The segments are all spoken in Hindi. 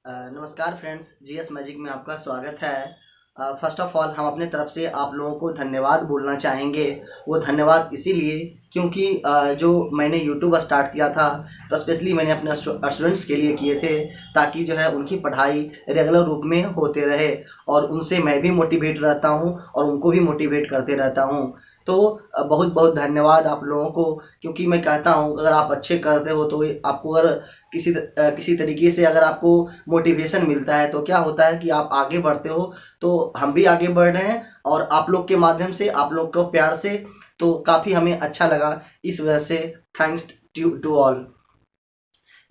नमस्कार फ्रेंड्स, जीएस मैजिक में आपका स्वागत है। फर्स्ट ऑफ ऑल हम अपने तरफ से आप लोगों को धन्यवाद बोलना चाहेंगे। वो धन्यवाद इसीलिए क्योंकि जो मैंने यूट्यूब स्टार्ट किया था तो स्पेशली मैंने अपने स्टूडेंट्स के लिए किए थे, ताकि जो है उनकी पढ़ाई रेगुलर रूप में होते रहे और उनसे मैं भी मोटिवेट रहता हूँ और उनको भी मोटिवेट करते रहता हूँ। तो बहुत बहुत धन्यवाद आप लोगों को, क्योंकि मैं कहता हूँ अगर आप अच्छे करते हो तो आपको अगर किसी तरीके से अगर आपको मोटिवेशन मिलता है तो क्या होता है कि आप आगे बढ़ते हो। तो हम भी आगे बढ़ रहे हैं और आप लोग के माध्यम से, आप लोग को प्यार से, तो काफ़ी हमें अच्छा लगा। इस वजह से थैंक्स टू ऑल।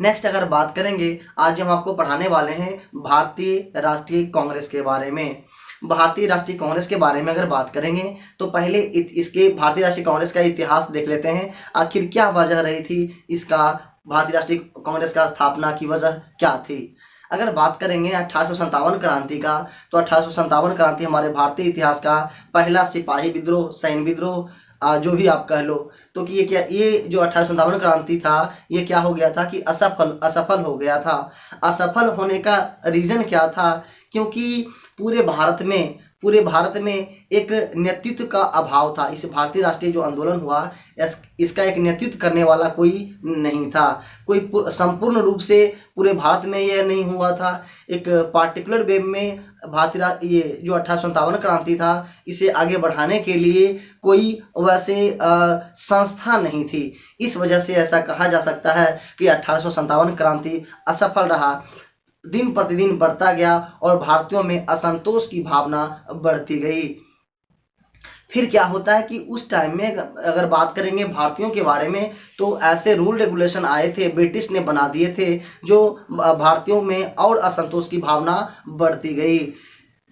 नेक्स्ट अगर बात करेंगे, आज हम आपको पढ़ाने वाले हैं भारतीय राष्ट्रीय कांग्रेस के बारे में। भारतीय राष्ट्रीय कांग्रेस के बारे में अगर बात करेंगे तो पहले इसके भारतीय राष्ट्रीय कांग्रेस का इतिहास देख लेते हैं। आखिर क्या वजह रही थी इसका, भारतीय राष्ट्रीय कांग्रेस का स्थापना की वजह क्या थी। अगर बात करेंगे 1857 क्रांति का, तो 1857 क्रांति हमारे भारतीय इतिहास का पहला सिपाही विद्रोह, सैन्य विद्रोह, जो भी आप कह लो। तो कि ये जो 1857 क्रांति था, ये क्या हो गया था कि असफल हो गया था। असफल होने का रीज़न क्या था? क्योंकि पूरे भारत में एक नेतृत्व का अभाव था। इस भारतीय राष्ट्रीय जो आंदोलन हुआ, इसका एक नेतृत्व करने वाला कोई नहीं था। कोई संपूर्ण रूप से पूरे भारत में यह नहीं हुआ था। एक पार्टिकुलर वे में ये जो 1857 क्रांति था, इसे आगे बढ़ाने के लिए कोई वैसे संस्था नहीं थी। इस वजह से ऐसा कहा जा सकता है कि 1857 क्रांति असफल रहा। दिन प्रतिदिन बढ़ता गया और भारतीयों में असंतोष की भावना बढ़ती गई। फिर क्या होता है कि उस टाइम में अगर बात करेंगे भारतीयों के बारे में, तो ऐसे रूल रेगुलेशन आए थे, ब्रिटिश ने बना दिए थे, जो भारतीयों में और असंतोष की भावना बढ़ती गई।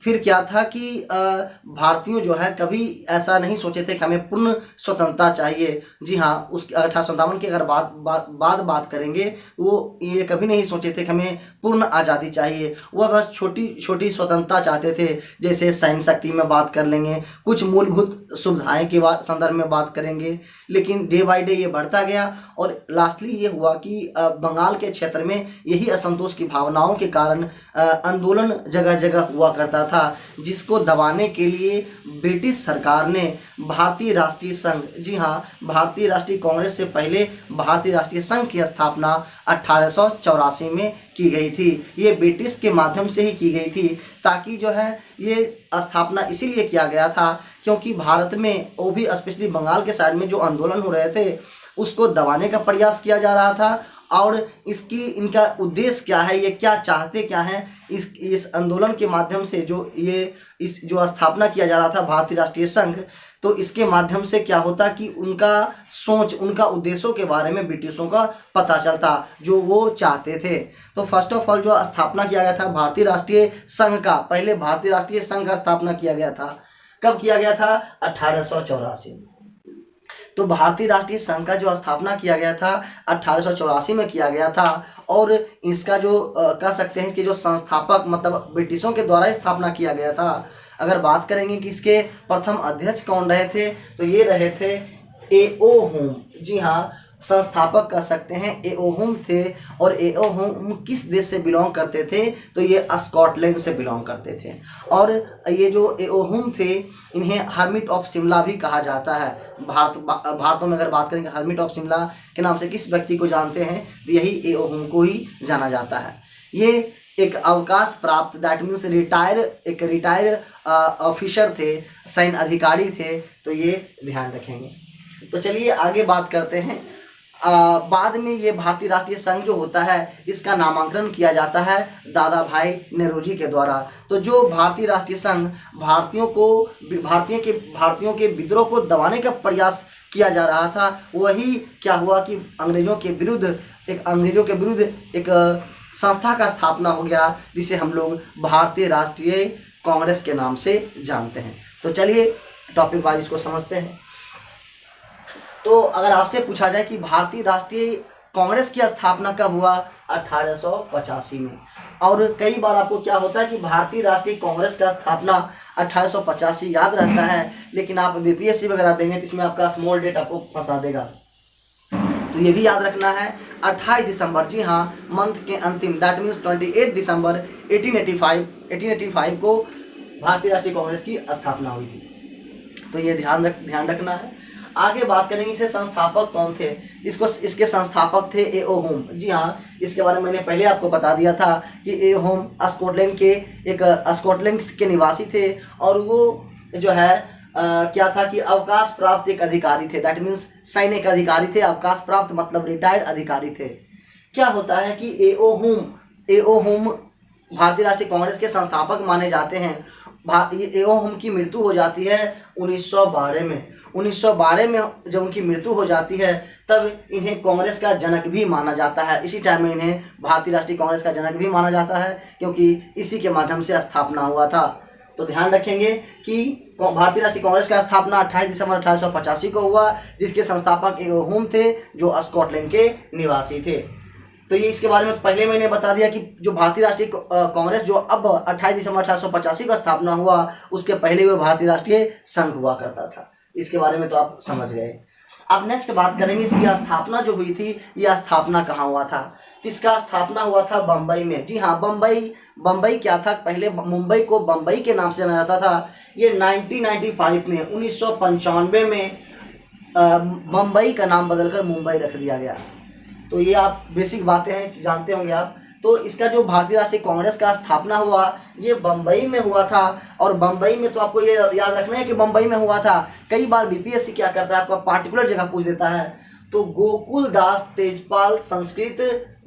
फिर क्या था कि भारतीयों जो है कभी ऐसा नहीं सोचे थे कि हमें पूर्ण स्वतंत्रता चाहिए। जी हाँ, उस 1857 की अगर बात करेंगे, वो ये कभी नहीं सोचे थे कि हमें पूर्ण आज़ादी चाहिए। वह बस छोटी छोटी स्वतंत्रता चाहते थे। जैसे सैन्य शक्ति में बात कर लेंगे, कुछ मूलभूत सुविधाएं के संदर्भ में बात करेंगे। लेकिन डे बाय डे ये बढ़ता गया और लास्टली ये हुआ कि बंगाल के क्षेत्र में यही असंतोष की भावनाओं के कारण आंदोलन जगह जगह हुआ करता था, जिसको दबाने के लिए ब्रिटिश सरकार ने भारतीय राष्ट्रीय संघ, जी हाँ, भारतीय राष्ट्रीय कांग्रेस से पहले भारतीय राष्ट्रीय संघ की स्थापना 1884 में की गई थी। ये ब्रिटिश के माध्यम से ही की गई थी, ताकि जो है ये स्थापना इसीलिए किया गया था क्योंकि भारत में, वो भी स्पेशली बंगाल के साइड में जो आंदोलन हो रहे थे, उसको दबाने का प्रयास किया जा रहा था। और इनका उद्देश्य क्या है, ये क्या चाहते क्या हैं, इस आंदोलन के माध्यम से जो स्थापना किया जा रहा था भारतीय राष्ट्रीय संघ, तो इसके माध्यम से क्या होता कि उनका उद्देश्यों के बारे में ब्रिटिशों का पता चलता, जो वो चाहते थे। तो फर्स्ट ऑफ ऑल जो स्थापना किया गया था भारतीय राष्ट्रीय संघ का, पहले भारतीय राष्ट्रीय संघ का स्थापना किया गया था। कब किया गया था? 1884 में। तो भारतीय राष्ट्रीय संघ का जो स्थापना किया गया था 1884 में किया गया था। और इसका जो कह सकते हैं कि जो संस्थापक, मतलब ब्रिटिशों के द्वारा स्थापना किया गया था। अगर बात करेंगे कि इसके प्रथम अध्यक्ष कौन रहे थे, तो ये रहे थे ए.ओ. होम। जी हाँ, संस्थापक कह सकते हैं ए.ओ. होम थे। और ए.ओ. होम किस देश से बिलोंग करते थे? तो ये स्कॉटलैंड से बिलोंग करते थे। और ये जो ए.ओ. होम थे, इन्हें हर्मिट ऑफ शिमला भी कहा जाता है। भारत में अगर बात करेंगे हर्मिट ऑफ शिमला के नाम से किस व्यक्ति को जानते हैं, तो यही ए.ओ. होम को ही जाना जाता है। ये एक अवकाश प्राप्त, दैट मीन्स रिटायर ऑफिसर थे, सैन्य अधिकारी थे। तो ये ध्यान रखेंगे। तो चलिए आगे बात करते हैं। बाद में ये भारतीय राष्ट्रीय संघ जो होता है, इसका नामांकन किया जाता है दादा भाई नेहरूजी के द्वारा। तो जो भारतीय राष्ट्रीय संघ भारतीयों के विद्रोह को दबाने का प्रयास किया जा रहा था, वही क्या हुआ कि अंग्रेजों के विरुद्ध एक संस्था का स्थापना हो गया, जिसे हम लोग भारतीय राष्ट्रीय कांग्रेस के नाम से जानते हैं। तो चलिए टॉपिक वाइज इसको समझते हैं। तो अगर आपसे पूछा जाए कि भारतीय राष्ट्रीय कांग्रेस की स्थापना कब हुआ? 1885 में। और कई बार आपको क्या होता है कि भारतीय राष्ट्रीय कांग्रेस का स्थापना 1885 याद रहता है, लेकिन आप बीपीएससी वगैरह देंगे तो इसमें आपका स्मॉल डेट आपको फंसा देगा। तो तो ये भी याद रखना है। 28 दिसंबर, जी हाँ, मंथ के अंतिम, दैट मीन्स 28 दिसंबर 1885 को भारतीय राष्ट्रीय कांग्रेस की स्थापना हुई थी। तो ये ध्यान रखना है। आगे बात करेंगे इसे संस्थापक कौन थे। इसके संस्थापक थे ए ओ होम। जी हाँ, इसके बारे में मैंने पहले आपको बता दिया था कि ए होम स्कॉटलैंड के निवासी थे और वो जो है क्या था कि अवकाश प्राप्त एक अधिकारी थे, दैट मीन्स सैनिक अधिकारी थे। अवकाश प्राप्त मतलब रिटायर्ड अधिकारी थे। क्या होता है कि ए ओ होम भारतीय राष्ट्रीय कांग्रेस के संस्थापक माने जाते हैं। ए ओ होम की मृत्यु हो जाती है 1912 में। 1912 में जब उनकी मृत्यु हो जाती है तब इन्हें कांग्रेस का जनक भी माना जाता है। इसी टाइम में इन्हें भारतीय राष्ट्रीय कांग्रेस का जनक भी माना जाता है क्योंकि इसी के माध्यम से स्थापना हुआ था। तो ध्यान रखेंगे कि भारतीय राष्ट्रीय कांग्रेस का स्थापना 28 दिसंबर 1885 को हुआ, जिसके संस्थापक ए ओ होम थे जो स्कॉटलैंड के निवासी थे। तो ये इसके बारे में पहले मैंने बता दिया कि जो भारतीय राष्ट्रीय कांग्रेस जो अब 28 दिसंबर 1885 का स्थापना हुआ, उसके पहले वो भारतीय राष्ट्रीय संघ हुआ करता था। इसके बारे में तो आप समझ गए। अब नेक्स्ट बात करेंगे इसकी स्थापना जो हुई थी, यह स्थापना कहाँ हुआ था। इसका स्थापना हुआ था बम्बई में। जी हाँ, बम्बई क्या था, पहले मुंबई को बम्बई के नाम से जाना जाता था। ये 1995 में 1995 में बम्बई का नाम बदलकर मुंबई रख दिया गया। तो ये आप बेसिक बातें हैं, जानते होंगे आप। तो इसका जो भारतीय राष्ट्रीय कांग्रेस का स्थापना हुआ ये बम्बई में हुआ था। और बम्बई में तो आपको ये याद रखना है कि बम्बई में हुआ था। कई बार बीपीएससी क्या करता है, आपका पार्टिकुलर जगह पूछ देता है। तो गोकुल दास तेजपाल संस्कृत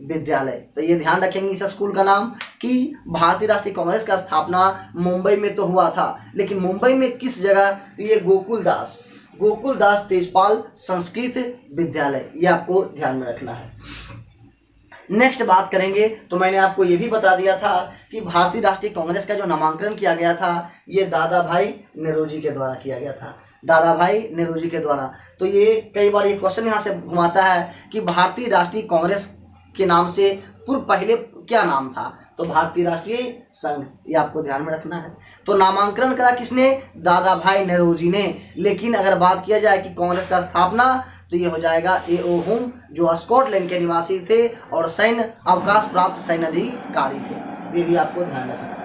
विद्यालय, तो ये ध्यान रखेंगे इस स्कूल का नाम कि भारतीय राष्ट्रीय कांग्रेस का स्थापना मुंबई में तो हुआ था, लेकिन मुंबई में किस जगह, ये गोकुल दास तेजपाल संस्कृत विद्यालय, ये आपको ध्यान में रखना है। नेक्स्ट बात करेंगे तो मैंने आपको ये भी बता दिया था कि भारतीय राष्ट्रीय कांग्रेस का जो नामांकन किया गया था ये दादा भाई नेरोजी के द्वारा किया गया था, दादा भाई नेरोजी के द्वारा। तो ये कई बार ये क्वेश्चन यहाँ से घुमाता है कि भारतीय राष्ट्रीय कांग्रेस के नाम से पूर्व पहले क्या नाम था, तो भारतीय राष्ट्रीय संघ, ये आपको ध्यान में रखना है। तो नामांकन करा किसने, दादा भाई नेरोजी ने। लेकिन अगर बात किया जाए कि कांग्रेस का स्थापना, तो ये हो जाएगा ए ओ होम जो स्कॉटलैंड के निवासी थे और सैन्य अवकाश प्राप्त सैन्य अधिकारी थे। ये भी आपको ध्यान रखना है।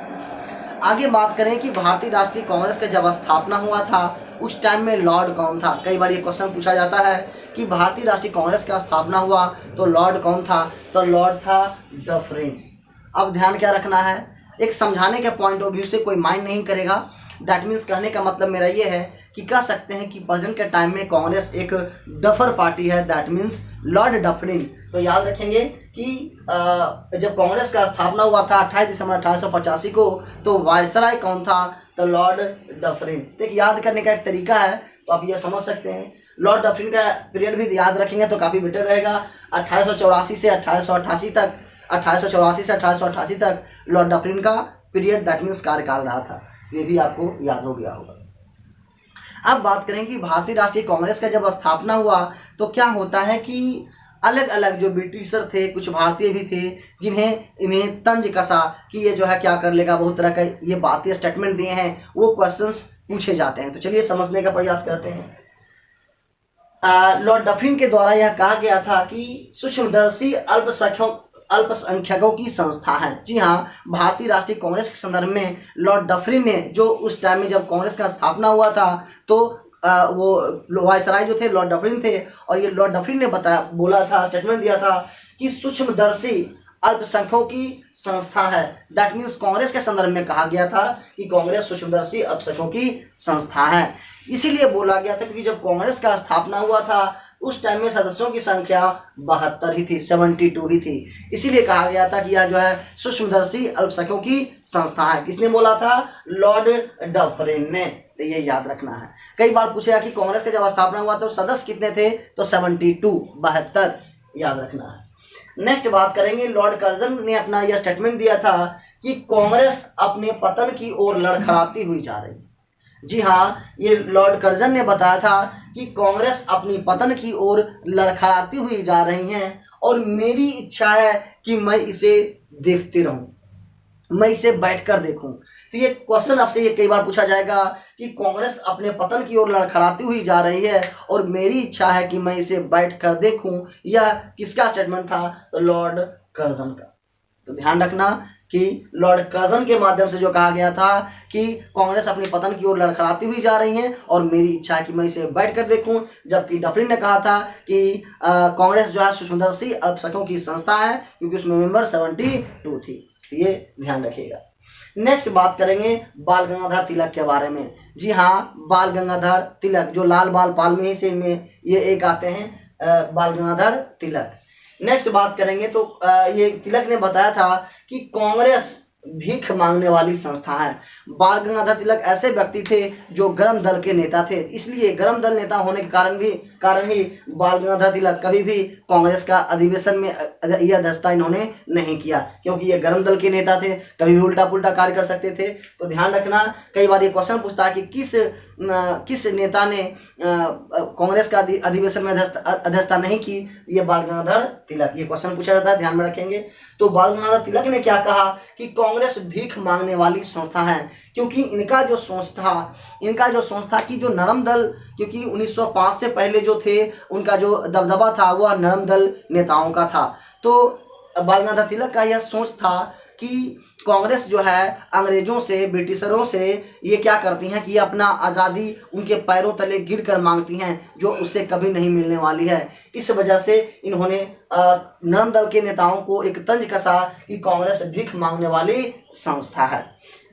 आगे बात करें कि भारतीय राष्ट्रीय कांग्रेस का जब स्थापना हुआ था उस टाइम में लॉर्ड कौन था। कई बार ये क्वेश्चन पूछा जाता है कि भारतीय राष्ट्रीय कांग्रेस का स्थापना हुआ तो लॉर्ड कौन था, तो लॉर्ड था डफरिन। अब ध्यान क्या रखना है, एक समझाने के पॉइंट ऑफ व्यू से कोई माइंड नहीं करेगा। दैट मीन्स कहने का मतलब मेरा ये है कि कह सकते हैं कि प्रेजेंट के टाइम में कांग्रेस एक डफर पार्टी है, दैट मीन्स लॉर्ड डफरिन। तो याद रखेंगे कि जब कांग्रेस का स्थापना हुआ था 28 दिसंबर 1885 को, तो वायसराय कौन था, तो लॉर्ड डफरिन। देखिए याद करने का एक तरीका है, तो आप ये समझ सकते हैं। लॉर्ड डफरिन का पीरियड भी याद रखेंगे तो काफ़ी बेटर रहेगा। 1884 से 1888 तक, 1884 से 1888 तक लॉर्ड डफरिन का पीरियड, दैट मीन्स कार्यकाल रहा था। ये भी आपको याद हो गया होगा। अब बात करें कि भारतीय राष्ट्रीय कांग्रेस का जब स्थापना हुआ तो क्या होता है कि अलग अलग जो ब्रिटिशर थे, कुछ भारतीय भी थे, इन्हें तंज कसा कि ये जो है क्या कर लेगा, बहुत तरह का ये बातें स्टेटमेंट दिए हैं, वो क्वेश्चंस पूछे जाते हैं। तो चलिए समझने का प्रयास करते हैं। लॉर्ड डफरिन के द्वारा यह कहा गया था कि सूक्ष्मदर्शी अल्पसंख्यकों की संस्था है। जी हाँ, भारतीय राष्ट्रीय कांग्रेस के संदर्भ में लॉर्ड डफरिन ने, जो उस टाइम में जब कांग्रेस का स्थापना हुआ था, तो वो वायसराय जो थे लॉर्ड डफरिन थे, और ये लॉर्ड डफरिन ने बोला था, स्टेटमेंट दिया था कि सूक्ष्मदर्शी अल्पसंख्यकों की संस्था है। दैट मीन्स कांग्रेस के संदर्भ में कहा गया था कि कांग्रेस सूक्ष्मदर्शी अल्पसंख्यकों की संस्था है। इसीलिए बोला गया था क्योंकि जब कांग्रेस का स्थापना हुआ था उस टाइम में सदस्यों की संख्या 72 ही थी, 72 ही थी। इसीलिए कहा गया था कि यह जो है सूक्ष्मदर्शी अल्पसंख्यकों की संस्था है। किसने बोला था, लॉर्ड डफरिन ने। तो ये याद रखना है। कई बार पूछेगा कि कांग्रेस का जब स्थापना हुआ तो सदस्य कितने थे, तो 72, याद रखना है। नेक्स्ट बात करेंगे, लॉर्ड कर्जन ने अपना यह स्टेटमेंट दिया था कि कांग्रेस अपने पतन की ओर लड़खड़ाती हुई जा रही है। जी हाँ, ये लॉर्ड कर्जन ने बताया था कि कांग्रेस अपनी पतन की ओर लड़खड़ाती हुई जा रही हैं और मेरी इच्छा है कि मैं इसे देखते रहूं, मैं इसे बैठकर देखूं। तो ये क्वेश्चन आपसे ये कई बार पूछा जाएगा कि कांग्रेस अपने पतन की ओर लड़खड़ाती हुई जा रही है और मेरी इच्छा है कि मैं इसे बैठ कर देखूं। यह किसका स्टेटमेंट था? तो लॉर्ड कर्जन का। तो ध्यान रखना कि लॉर्ड कर्जन के माध्यम से जो कहा गया था कि कांग्रेस अपने पतन की ओर लड़खड़ाती हुई जा रही है और मेरी इच्छा है कि मैं इसे बैठ कर देखूं। जबकि डफरिन ने कहा था कि कांग्रेस जो है सूक्ष्मदर्शी अल्पसंख्यकों की संस्था है, क्योंकि उसमें मेंबर 72 थी। ये ध्यान रखिएगा। नेक्स्ट बात करेंगे बाल गंगाधर तिलक के बारे में। जी हाँ, बाल गंगाधर तिलक जो लाल बाल पाल में ही से इनमें ये एक आते हैं, बाल गंगाधर तिलक। नेक्स्ट बात करेंगे तो ये तिलक ने बताया था कि कांग्रेस भीख मांगने वाली संस्था है। बाल गंगाधर तिलक ऐसे व्यक्ति थे जो गर्म दल के नेता थे, इसलिए गर्म दल नेता होने के कारण ही बाल गंगाधर तिलक कभी भी कांग्रेस का अधिवेशन में यह अध्यक्षता इन्होंने नहीं किया, क्योंकि ये गर्म दल के नेता थे, कभी भी उल्टा पुल्टा कार्य कर सकते थे। तो ध्यान रखना, कई बार ये क्वेश्चन पूछता है कि किस नेता ने कांग्रेस का अधिवेशन में अध्यक्षता नहीं की? ये बाल गंगाधर तिलक, ये क्वेश्चन पूछा जाता है, ध्यान में रखेंगे। तो बाल गंगाधर तिलक ने क्या कहा कि कांग्रेस भीख मांगने वाली संस्था है, क्योंकि इनका जो सोच था कि जो नरम दल, क्योंकि 1905 से पहले जो थे उनका जो दबदबा था वह नरम दल नेताओं का था। तो बाल गंगाधर तिलक का यह सोच था कि कांग्रेस जो है अंग्रेजों से, ब्रिटिशरों से ये क्या करती हैं कि ये अपना आज़ादी उनके पैरों तले गिर कर मांगती हैं, जो उससे कभी नहीं मिलने वाली है। इस वजह से इन्होंने नरम दल के नेताओं को एक तंज कसा कि कांग्रेस भीख मांगने वाली संस्था है।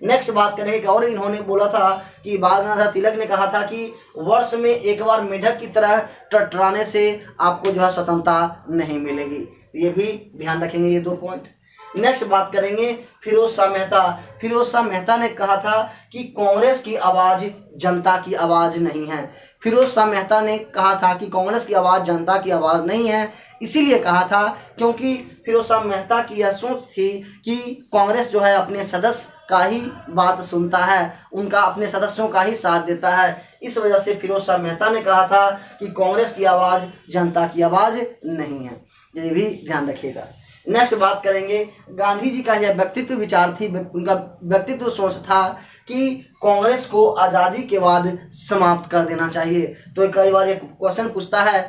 नेक्स्ट बात करेंगे और इन्होंने बोला था कि बाल गंगाधर तिलक ने कहा था कि वर्ष में एक बार मेढक की तरह टटराने से आपको जो है स्वतंत्रता नहीं मिलेगी। ये भी ध्यान रखेंगे, ये 2 पॉइंट। नेक्स्ट बात करेंगे फिरोज शाह मेहता। फिरोज शाह मेहता ने कहा था कि कांग्रेस की आवाज़ जनता की आवाज़ नहीं है। फिरोज शाह मेहता ने कहा था कि कांग्रेस की आवाज़ जनता की आवाज़ नहीं है, इसीलिए कहा था क्योंकि फिरोज शाह मेहता की यह सोच थी कि कांग्रेस जो है अपने सदस्य का ही बात सुनता है, उनका अपने सदस्यों का ही साथ देता है। इस वजह से फिरोज शाह मेहता ने कहा था कि कांग्रेस की आवाज़ जनता की आवाज़ नहीं है। ये भी ध्यान रखिएगा। नेक्स्ट बात करेंगे गांधी जी का यह व्यक्तित्व विचार थी, उनका व्यक्तित्व सोच था कि कांग्रेस को आज़ादी के बाद समाप्त कर देना चाहिए। तो कई बार एक क्वेश्चन पूछता है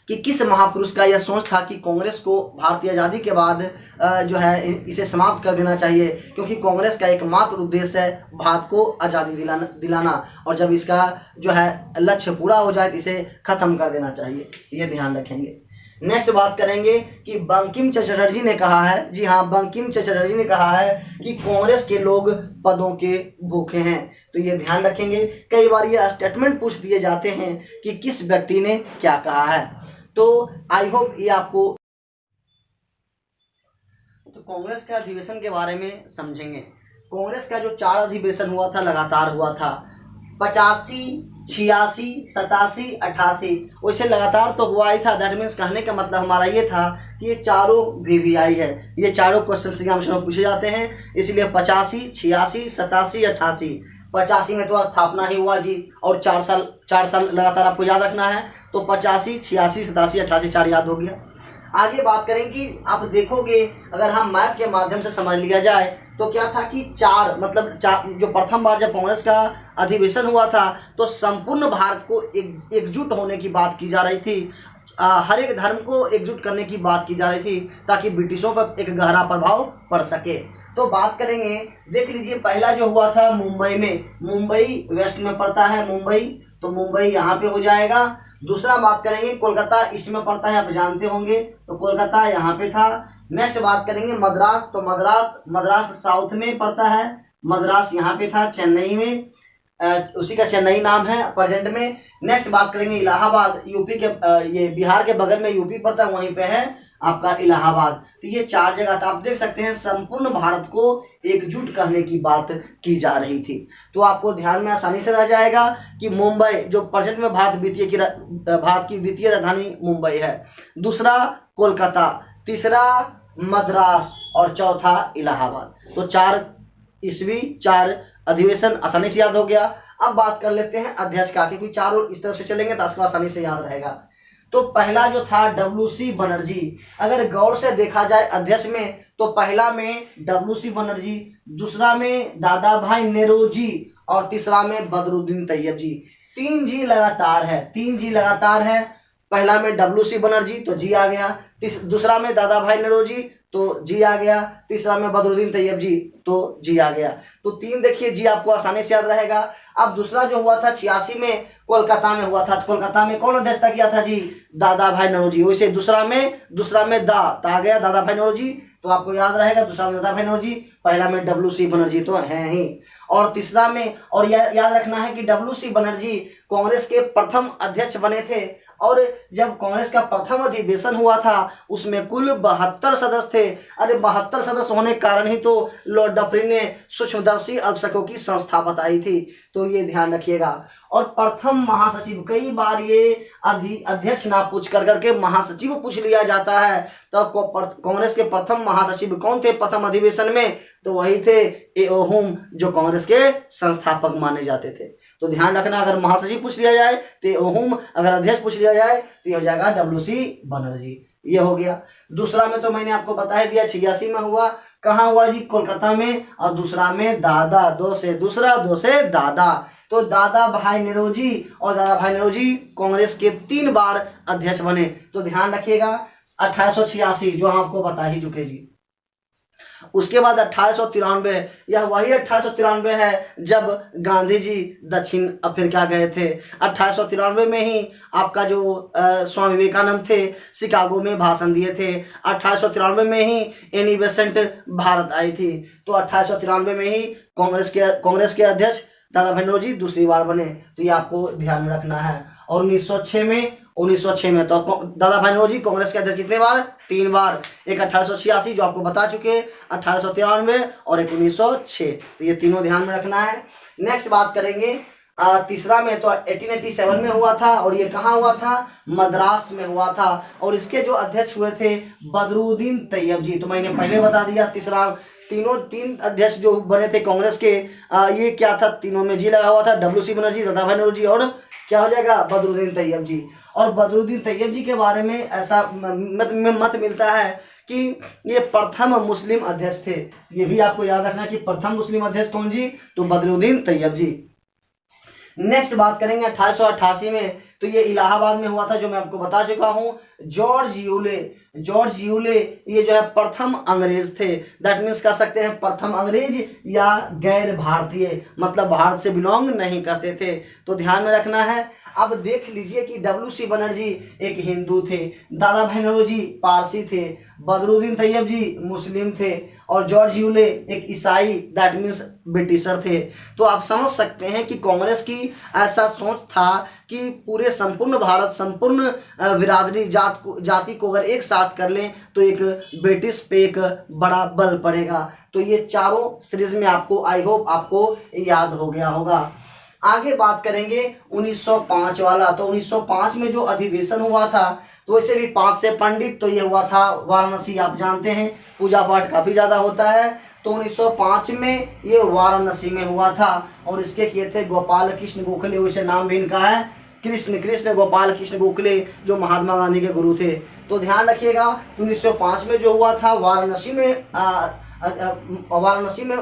कि किस महापुरुष का यह सोच था कि कांग्रेस को भारतीय आज़ादी के बाद जो है इसे समाप्त कर देना चाहिए, क्योंकि कांग्रेस का एकमात्र उद्देश्य है भारत को आज़ादी दिलाना और जब इसका जो है लक्ष्य पूरा हो जाए तो इसे खत्म कर देना चाहिए। ये ध्यान रखेंगे। नेक्स्ट बात करेंगे कि बंकिम चंद्र चटर्जी ने कहा है, जी हाँ, बंकिम चंद्र चटर्जी ने कहा है कि कांग्रेस के लोग पदों के भूखे हैं। तो ये ध्यान रखेंगे, कई बार ये स्टेटमेंट पूछ दिए जाते हैं कि किस व्यक्ति ने क्या कहा है। तो आई होप ये आपको। तो कांग्रेस के अधिवेशन के बारे में समझेंगे। कांग्रेस का जो 4 अधिवेशन हुआ था, लगातार हुआ था, 85, 86, 87, 88, वैसे लगातार तो हुआ ही था। दैट मीन्स कहने का मतलब हमारा ये था कि ये चारों वीवीआई है, ये चारों क्वेश्चन एग्जामिनेशन में पूछे जाते हैं, इसलिए 85, 86, 87, 88। 85 में तो स्थापना ही हुआ जी, और 4 साल लगातार आपको याद रखना है। तो 85, 86, 87, 88 4 याद हो गया। आगे बात करें कि आप देखोगे अगर हम मैप के माध्यम से समझ लिया जाए तो क्या था कि जो प्रथम बार जब कांग्रेस का अधिवेशन हुआ था तो संपूर्ण भारत को एकजुट होने की बात की जा रही थी, हर एक धर्म को एकजुट करने की बात की जा रही थी ताकि ब्रिटिशों पर एक गहरा प्रभाव पड़ सके। तो बात करेंगे, देख लीजिए पहला जो हुआ था मुंबई में, मुंबई वेस्ट में पड़ता है मुंबई, तो मुंबई यहाँ पे हो जाएगा। दूसरा बात करेंगे कोलकाता ईस्ट में पड़ता है, आप जानते होंगे, तो कोलकाता यहाँ पे था। नेक्स्ट बात करेंगे मद्रास, तो मद्रास साउथ में पड़ता है, मद्रास यहाँ पे था चेन्नई में, उसी का चेन्नई नाम है प्रेजेंट में। नेक्स्ट बात करेंगे इलाहाबाद, यूपी के ये बिहार के बगल में यूपी पड़ता है, वहीं पे है आपका इलाहाबाद। तो ये 4 जगह था, आप देख सकते हैं संपूर्ण भारत को एकजुट करने की बात की जा रही थी। तो आपको ध्यान में आसानी से रह जाएगा कि मुंबई जो प्रेजेंट में भारत की वित्तीय राजधानी मुंबई है, दूसरा कोलकाता, तीसरा मद्रास और चौथा इलाहाबाद। तो 4 ईस्वी 4 अधिवेशन आसानी से याद हो गया। अब बात कर लेते हैं अध्यक्ष का, क्योंकि चारों इस तरफ से चलेंगे तो आपको आसानी से याद रहेगा। तो पहला जो था WC बनर्जी, अगर गौर से देखा जाए अध्यक्ष में तो पहला में WC बनर्जी, दूसरा में दादा भाई नेरोजी और तीसरा में बदरुद्दीन तैयब जी। 3 जी लगातार है, 3 जी लगातार है। पहला में WC बनर्जी तो जी आ गया, दूसरा में दादा भाई नेरोजी तो जी आ गया, तीसरा में बदरुद्दीन तैयब जी तो जी आ गया। तो 3 देखिए जी आपको आसानी से याद रहेगा। अब दूसरा जो हुआ था 86 में कोलकाता में हुआ था, तो कोलकाता में कौन अध्यक्षता किया था जी? दादा भाई नौरोजी। वैसे दूसरा में दा आ गया दादा भाई नौरोजी, तो आपको याद रहेगा दूसरा में दादा भाई नौरोजी, पहला में WC बनर्जी तो है ही। और तीसरा में, और याद रखना है कि WC बनर्जी कांग्रेस के प्रथम अध्यक्ष बने थे, और जब कांग्रेस का प्रथम अधिवेशन हुआ था उसमें कुल 72 सदस्य थे। अरे 72 सदस्य होने के कारण ही तो लॉर्ड डफरिन ने सूक्ष्मदर्शी अल्पसंख्यकों की संस्था बताई थी, तो ये ध्यान रखिएगा। और प्रथम महासचिव, कई बार ये अध्यक्ष ना पूछ करके महासचिव पूछ लिया जाता है, तो कांग्रेस के प्रथम महासचिव कौन थे प्रथम अधिवेशन में? तो वही थे एओहुम, जो कांग्रेस के संस्थापक माने जाते थे। तो ध्यान रखना, अगर महासचिव पूछ लिया जाए तो एओहुम, अगर अध्यक्ष पूछ लिया जाए तो हो जाएगा WC बनर्जी। ये हो गया। दूसरा में तो मैंने आपको बता ही दिया 86 में हुआ, कहाँ हुआ जी? कोलकाता में। और दूसरा में दादा, दो से दादा, तो दादा भाई नेरोजी और दादा भाई नेरोजी कांग्रेस के 3 बार अध्यक्ष बने। तो ध्यान रखिएगा 1886 जो हम आपको बता ही चुके जी। उसके बाद 1893, यह वही 1893 है जब गांधी जी दक्षिण अफ्रीका गए थे। 1893 में ही आपका जो स्वामी विवेकानंद थे शिकागो में भाषण दिए थे। 1893 में ही एनी बेसेंट भारत आई थी। तो 1893 में ही कांग्रेस के अध्यक्ष दादा भाई नौरोजी दूसरी बार बने, तो ये आपको ध्यान में रखना है। और 1906 में तो दादा भाई नौरोजी कांग्रेस के अध्यक्ष कितने बार? 3 बार, एक 1886 जो आपको बता चुके, 1893 और एक 1906, तो ये तीनों ध्यान में रखना है। नेक्स्ट बात करेंगे तीसरा में, तो 1887 में हुआ था, और ये कहाँ हुआ था? मद्रास में हुआ था, और इसके जो अध्यक्ष हुए थे बदरुद्दीन तैयब जी। तो मैंने पहले बता दिया, तीन अध्यक्ष जो बने थे कांग्रेस के, ये क्या था? तीनों में जी लगा हुआ था, WC बनर्जी, दादा भाई नौरोजी और क्या हो जाएगा? बदरुद्दीन तैयब जी। और बदरुद्दीन तैयब जी के बारे में ऐसा मत मिलता है कि ये प्रथम मुस्लिम अध्यक्ष थे। ये भी आपको याद रखना कि प्रथम मुस्लिम अध्यक्ष कौन जी? तो बदरुद्दीन तैयब जी। नेक्स्ट बात करेंगे 1888 में, तो ये इलाहाबाद में हुआ था जो मैं आपको बता चुका हूँ। जॉर्ज यूले ये जो है प्रथम अंग्रेज थे, दैट मीन्स कह सकते हैं प्रथम अंग्रेज या गैर भारतीय, मतलब भारत से बिलोंग नहीं करते थे। तो ध्यान में रखना है। अब देख लीजिए कि WC बनर्जी एक हिंदू थे, दादा भाई नौरोजी पारसी थे, बदरुद्दीन तैयब जी मुस्लिम थे, और जॉर्ज यूले एक ईसाई, दैट मीन्स ब्रिटिशर थे। तो आप समझ सकते हैं कि कांग्रेस की ऐसा सोच था कि पूरे संपूर्ण भारत, संपूर्ण बिरादरी जाति को अगर एक साथ कर लें तो एक ब्रिटिश पे एक बड़ा बल पड़ेगा। तो ये चारों सीरीज में आपको, आई होप आपको याद हो गया होगा। आगे बात करेंगे 1905 वाला। तो 1905 में जो अधिवेशन हुआ था, तो वैसे भी 5 से पंडित, तो ये हुआ था वाराणसी। आप जानते हैं पूजा पाठ काफी ज्यादा होता है, तो 1905 में ये वाराणसी में हुआ था, और इसके किए थे गोपाल कृष्ण गोखले, वैसे नाम भी इनका है कृष्ण गोपाल कृष्ण गोखले, जो महात्मा गांधी के गुरु थे। तो ध्यान रखिएगा 1905 में जो हुआ था वाराणसी में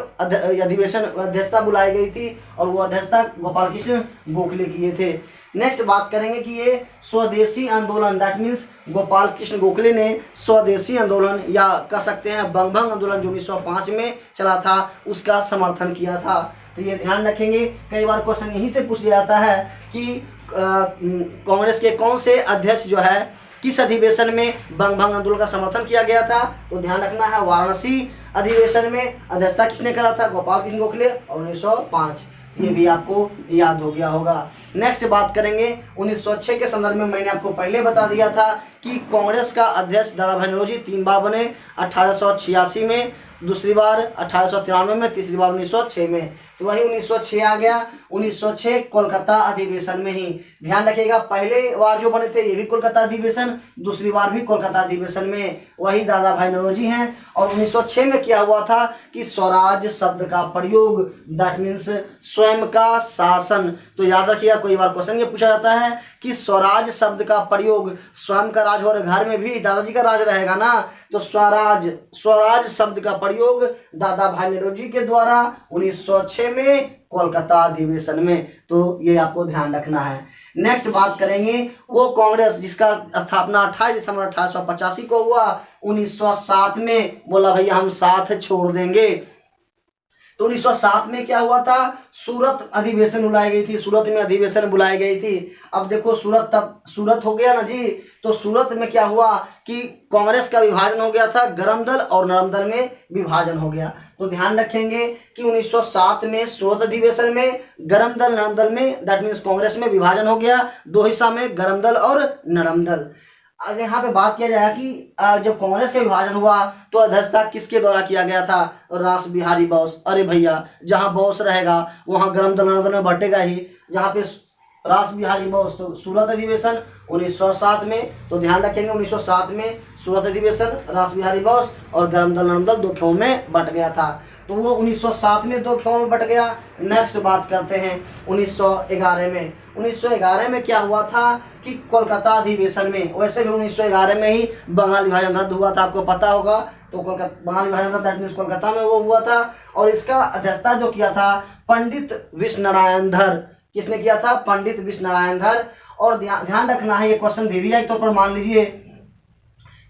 अधिवेशन अध्यक्षता बुलाई गई थी, और वो अध्यक्षता गोपाल कृष्ण गोखले किए थे। नेक्स्ट बात करेंगे कि ये स्वदेशी आंदोलन, दैट मीन्स गोपाल कृष्ण गोखले ने स्वदेशी आंदोलन या कह सकते हैं बंगभंग आंदोलन जो 1905 में चला था, उसका समर्थन किया था। तो ये ध्यान रखेंगे, कई बार क्वेश्चन यहीं से पूछ लिया जाता है कि कांग्रेस के कौन से अध्यक्ष जो है किस अधिवेशन में बंगभंग आंदोलन का समर्थन किया गया था। तो ध्यान रखना है वाराणसी अधिवेशन में अध्यक्षता किसने करा था? गोपाल कृष्ण गोखले, और 1905, ये भी आपको याद हो गया होगा। नेक्स्ट बात करेंगे 1906 के संदर्भ में। मैंने आपको पहले बता दिया था कि कांग्रेस का अध्यक्ष दादा भाई नौरोजी 3 बार बने, 1886 में, दूसरी बार 1893 में, तीसरी बार 1906 में। तो वही 1906 आ गया। 1906 कोलकाता अधिवेशन में ही। ध्यान रखिएगा, पहले बार जो बने थे ये भी कोलकाता अधिवेशन, दूसरी बार भी कोलकाता अधिवेशन में वही दादा भाई नौरोजी हैं। और 1906 में क्या हुआ था कि स्वराज शब्द का प्रयोग, दैट मीन्स स्वयं का शासन। तो याद रखिएगा, कोई बार क्वेश्चन ये पूछा जाता है कि स्वराज शब्द का प्रयोग, स्वयं का राज और घर में भी दादाजी का राज रहेगा ना, तो स्वराज शब्द का प्रयोग दादा भाई नौरोजी के द्वारा 1906 में कोलकाता अधिवेशन में। तो ये आपको ध्यान रखना है। नेक्स्ट बात करेंगे वो कांग्रेस जिसका स्थापना 28 दिसंबर 1885 को हुआ। 1907 में बोला भैया हम साथ छोड़ देंगे। तो 1907 में क्या हुआ था, सूरत अधिवेशन बुलाई गई थी, सूरत में अधिवेशन बुलाई गई थी। अब देखो सूरत, तब सूरत हो गया ना जी, तो सूरत में क्या हुआ कि कांग्रेस का विभाजन हो गया था, गरम दल और नरम दल में विभाजन हो गया। तो ध्यान रखेंगे कि 1907 में सूरत अधिवेशन में गरम दल नरम दल में, दैट मीन्स कांग्रेस में विभाजन हो गया, दो हिस्सा में, गरम दल और नरम दल। अगर यहाँ पे बात किया जाए कि जब कांग्रेस का विभाजन हुआ तो अध्यक्षता किसके द्वारा किया गया था, रास बिहारी बोस। अरे भैया जहाँ बोस रहेगा वहाँ गरम दल नरम दल में बटेगा ही, जहाँ पे रास बिहारी बोस। तो सूरत अधिवेशन 1907 में, तो ध्यान रखेंगे 1907 में सूरत अधिवेशन, रास बिहारी बोस और गरम दल नरम दल दो खेमों में बट गया था। तो वो 1907 में दो खेमों में बट गया। नेक्स्ट बात करते हैं 1911 में। 1911 में क्या हुआ था कि कोलकाता अधिवेशन में, वैसे भी 1911 में ही बंगाल विभाजन रद्द हुआ था, आपको पता होगा। तो कोलकाता बंगाल विभाजन रद्द, दैट मीन्स कोलकाता में वो हुआ था। और इसका अध्यक्षता जो किया था पंडित विश्व नारायण धर। किसने किया था, पंडित विश्व नारायण धर। और ध्यान रखना है, ये क्वेश्चन वीवीआई के तौर पर मान लीजिए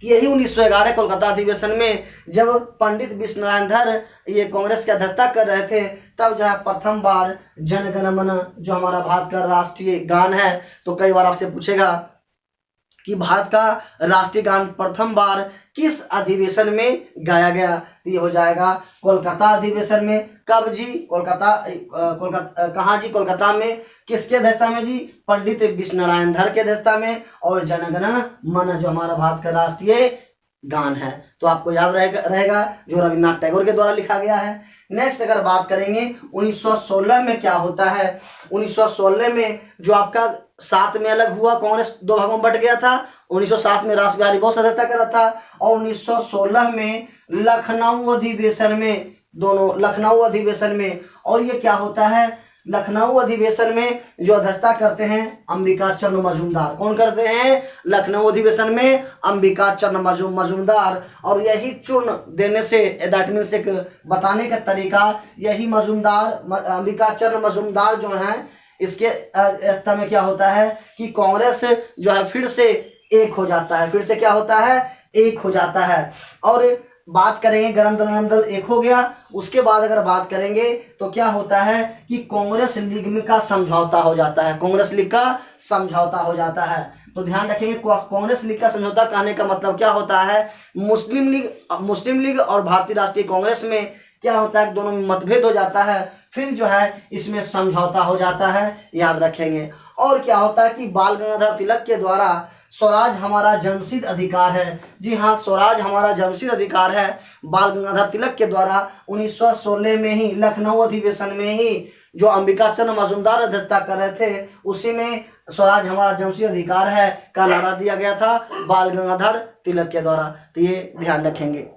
कि यही 1911 कोलकाता अधिवेशन में जब पंडित विश्व नारायण धर ये कांग्रेस की अध्यक्षता कर रहे थे, तब जो है प्रथम बार जन गण मन जो हमारा भारत का राष्ट्रीय गान है, तो कई बार आपसे पूछेगा कि भारत का राष्ट्रीय गान प्रथम बार किस अधिवेशन में गाया गया। ये हो जाएगा कोलकाता अधिवेशन में। कब जी, कोलकाता कहाँ जी, कोलकाता में। किसके अध्यक्षता में जी, पंडित विश्व नारायण धर के अध्यक्षता में। और जनगण मन जो हमारा भारत का राष्ट्रीय गान है, तो आपको याद रहेगा जो रविन्द्रनाथ टैगोर के द्वारा लिखा गया है। नेक्स्ट अगर बात करेंगे 1916 में क्या होता है। 1916 में जो आपका 7 में अलग हुआ, कांग्रेस दो भागों में बट गया था। 1907 में रास बिहारी बोस अध्यक्षता कर रहा था। और 1916 में लखनऊ अधिवेशन में, दोनों लखनऊ अधिवेशन में। और ये क्या होता है, लखनऊ अधिवेशन में जो अध्यक्षता करते हैं अंबिका चंद्र मजूमदार। कौन करते हैं, लखनऊ अधिवेशन में अंबिका चंद्र मजूमदार। और यही चूर्ण देने से, दैट मीन्स एक बताने का तरीका, यही मजूमदार अंबिका चंद्र मजूमदार जो हैं, इसके अध्यक्षता में क्या होता है कि कांग्रेस जो है फिर से एक हो जाता है, फिर से क्या होता है, एक हो जाता है। और बात करेंगे गरम दल नरम दल एक हो गया। उसके बाद अगर बात करेंगे तो क्या होता है कि कांग्रेस लीग का समझौता हो जाता है, कांग्रेस लीग का समझौता हो जाता है। तो ध्यान रखेंगे कांग्रेस लीग का समझौता कहने का मतलब क्या होता है, मुस्लिम लीग और भारतीय राष्ट्रीय कांग्रेस में क्या होता है, दोनों में मतभेद हो जाता है, फिर जो है इसमें समझौता हो जाता है, याद रखेंगे। और क्या होता है कि बाल गंगाधर तिलक के द्वारा स्वराज हमारा जन्मसिद्ध अधिकार है। जी हाँ, स्वराज हमारा जन्मसिद्ध अधिकार है। बाल गंगाधर तिलक के द्वारा 1916 में ही लखनऊ अधिवेशन में ही जो अंबिका चंद्र मजूमदार अध्यक्षता कर रहे थे, उसी में स्वराज हमारा जन्मसिद्ध अधिकार है का नारा दिया गया था बाल गंगाधर तिलक के द्वारा। तो ये ध्यान रखेंगे।